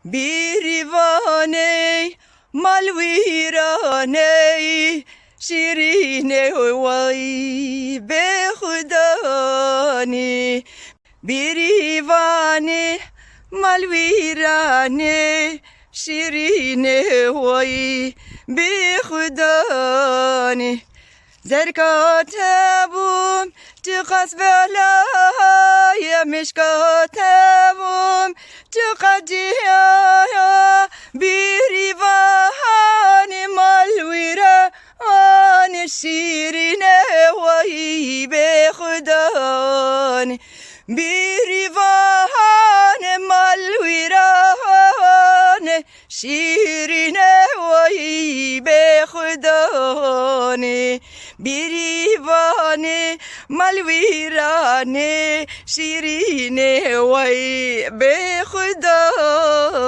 بیریوانه مالویرانه شیرینه وای به خدانی بیریوانه مالویرانه شیرینه وای به خدانی زرکاتبوم تقص بلایا مشکاتبوم تقدیا بیریوان مالویران شیرینه وای به خدانی بیریوان مالویران شیرینه وای به خدانی بیریوان مالویران شیرینه وای به خدای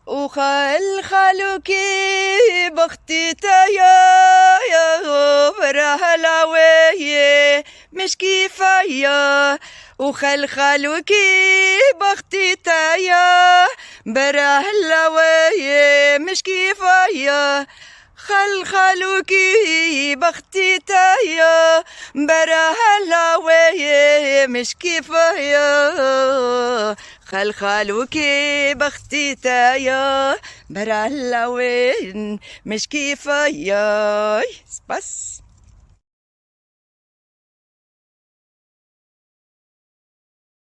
او خلو کی بختی تایا برهلاوی مشکی فیا او خلو کی بختی تایا برهلاوی مشکی فیا خلو کی بختی تایا برهلاوی مشکی فیا خلو کی بختی تایا برهلاوی مشکی فیا بس